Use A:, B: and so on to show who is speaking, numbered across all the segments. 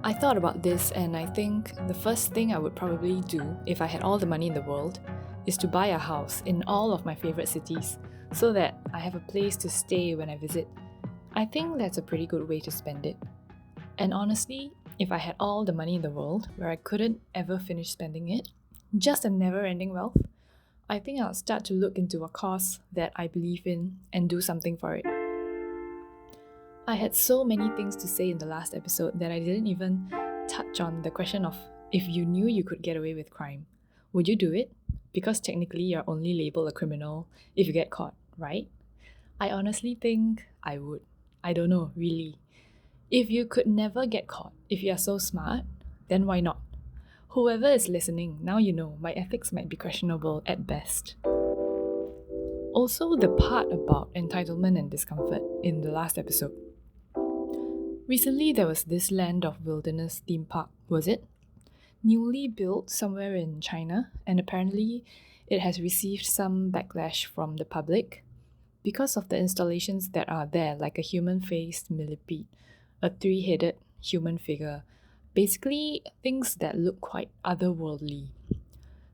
A: I thought about this, and I think the first thing I would probably do if I had all the money in the world is to buy a house in all of my favorite cities so that I have a place to stay when I visit. I think that's a pretty good way to spend it. And honestly, if I had all the money in the world where I couldn't ever finish spending it, just a never ending wealth, I think I'll start to look into a cause that I believe in and do something for it. I had so many things to say in the last episode that I didn't even touch on the question of if you knew you could get away with crime, would you do it? Because technically you're only labeled a criminal if you get caught, right? I honestly think I would. I don't know, really. If you could never get caught, if you are so smart, then why not? Whoever is listening, now you know my ethics might be questionable at best. Also, the part about entitlement and discomfort in the last episode. Recently, there was this Land of Wilderness theme park, was it? Newly built somewhere in China, and apparently it has received some backlash from the public because of the installations that are there, like a human faced millipede, a three headed human figure, basically things that look quite otherworldly.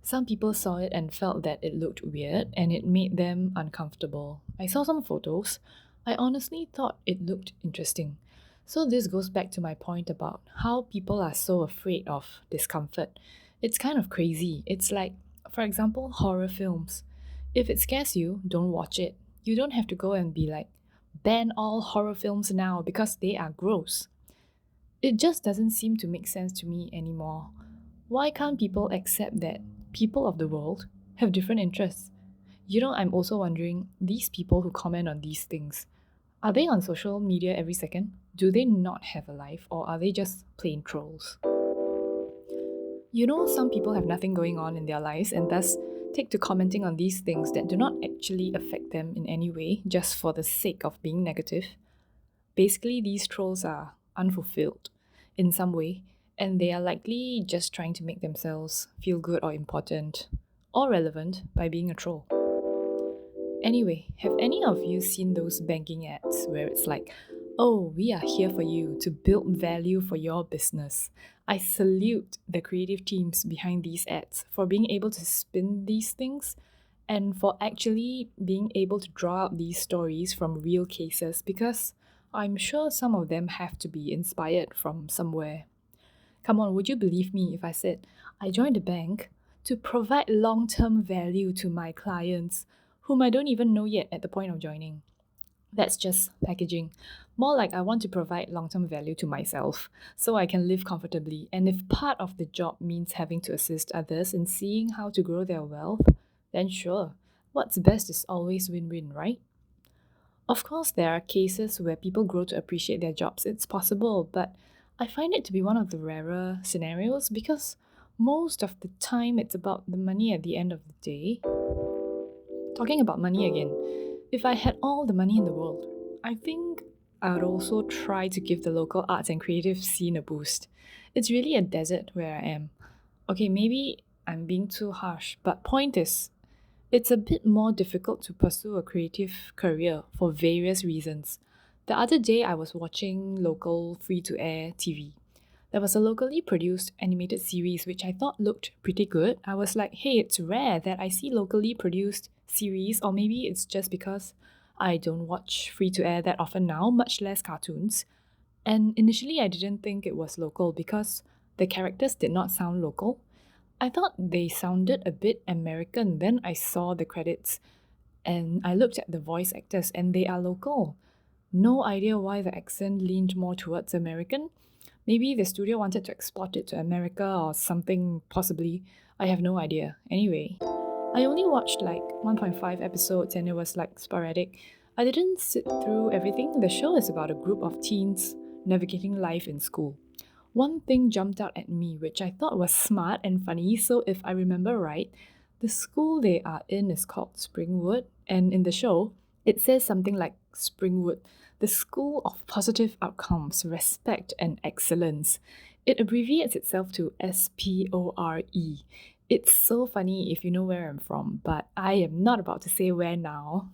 A: Some people saw it and felt that it looked weird and it made them uncomfortable. I saw some photos. I honestly thought it looked interesting. So, this goes back to my point about how people are so afraid of discomfort. It's kind of crazy. It's like, for example, horror films. If it scares you, don't watch it. You don't have to go and be like, ban all horror films now because they are gross. It just doesn't seem to make sense to me anymore. Why can't people accept that people of the world have different interests? I'm also wondering these people who comment on these things, are they on social media every second? Do they not have a life, or are they just plain trolls? Some people have nothing going on in their lives and thus take to commenting on these things that do not actually affect them in any way just for the sake of being negative. Basically, these trolls are unfulfilled in some way, and they are likely just trying to make themselves feel good or important or relevant by being a troll. Anyway, have any of you seen those banking ads where it's like, oh, we are here for you to build value for your business? I salute the creative teams behind these ads for being able to spin these things and for actually being able to draw out these stories from real cases because I'm sure some of them have to be inspired from somewhere. Come on, would you believe me if I said I joined a bank to provide long term value to my clients, whom I don't even know yet at the point of joining? That's just packaging. More like I want to provide long term value to myself so I can live comfortably. And if part of the job means having to assist others in seeing how to grow their wealth, then sure, what's best is always win win, right? Of course, there are cases where people grow to appreciate their jobs. It's possible, but I find it to be one of the rarer scenarios because most of the time it's about the money at the end of the day. Talking about money again, if I had all the money in the world, I think I would also try to give the local arts and creative scene a boost. It's really a desert where I am. Okay, maybe I'm being too harsh, but point is, it's a bit more difficult to pursue a creative career for various reasons. The other day, I was watching local free to air TV. There was a locally produced animated series which I thought looked pretty good. I was like, hey, it's rare that I see locally produced series, or maybe it's just because I don't watch free to air that often now, much less cartoons. And initially, I didn't think it was local because the characters did not sound local. I thought they sounded a bit American. Then I saw the credits and I looked at the voice actors and they are local. No idea why the accent leaned more towards American. Maybe the studio wanted to export it to America or something, possibly. I have no idea. Anyway, I only watched like 1.5 episodes and it was like sporadic. I didn't sit through everything. The show is about a group of teens navigating life in school. One thing jumped out at me, which I thought was smart and funny. So, if I remember right, the school they are in is called Springwood, and in the show, it says something like Springwood, the School of Positive Outcomes, Respect, and Excellence. It abbreviates itself to SPORE. It's so funny if you know where I'm from, but I am not about to say where now.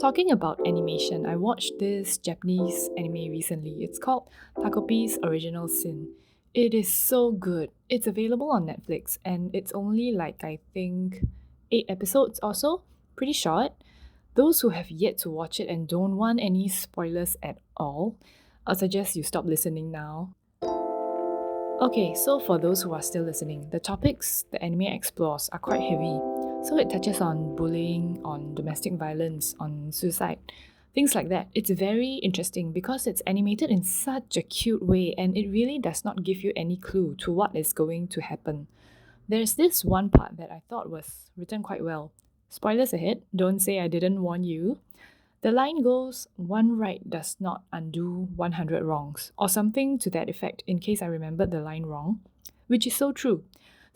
A: Talking about animation, I watched this Japanese anime recently. It's called Takopi's Original Sin. It is so good. It's available on Netflix and it's only like, I think, 8 episodes or so. Pretty short. Those who have yet to watch it and don't want any spoilers at all, I'll suggest you stop listening now. Okay, so for those who are still listening, the topics the anime explores are quite heavy. So it touches on bullying, on domestic violence, on suicide, things like that. It's very interesting because it's animated in such a cute way and it really does not give you any clue to what is going to happen. There's this one part that I thought was written quite well. Spoilers ahead, don't say I didn't warn you. The line goes, one right does not undo 100 wrongs, or something to that effect, in case I remembered the line wrong, which is so true.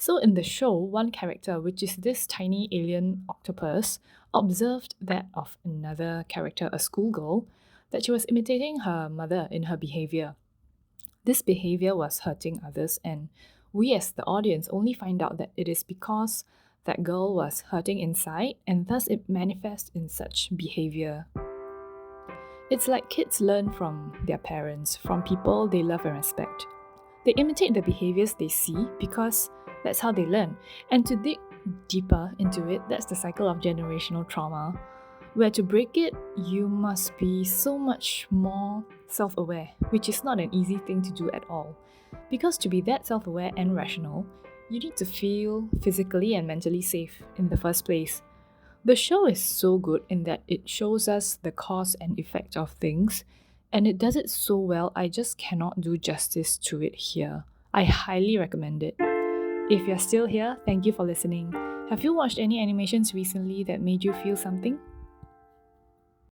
A: So in the show, one character, which is this tiny alien octopus, observed that of another character, a schoolgirl, that she was imitating her mother in her behavior. This behavior was hurting others, and we as the audience only find out that it is because that girl was hurting inside, and thus it manifests in such behavior. It's like kids learn from their parents, from people they love and respect. They imitate the behaviors they see because that's how they learn. And to dig deeper into it, that's the cycle of generational trauma, where to break it, you must be so much more self aware, which is not an easy thing to do at all. Because to be that self aware and rational, you need to feel physically and mentally safe in the first place. The show is so good in that it shows us the cause and effect of things, and it does it so well, I just cannot do justice to it here. I highly recommend it. If you're still here, thank you for listening. Have you watched any animations recently that made you feel something?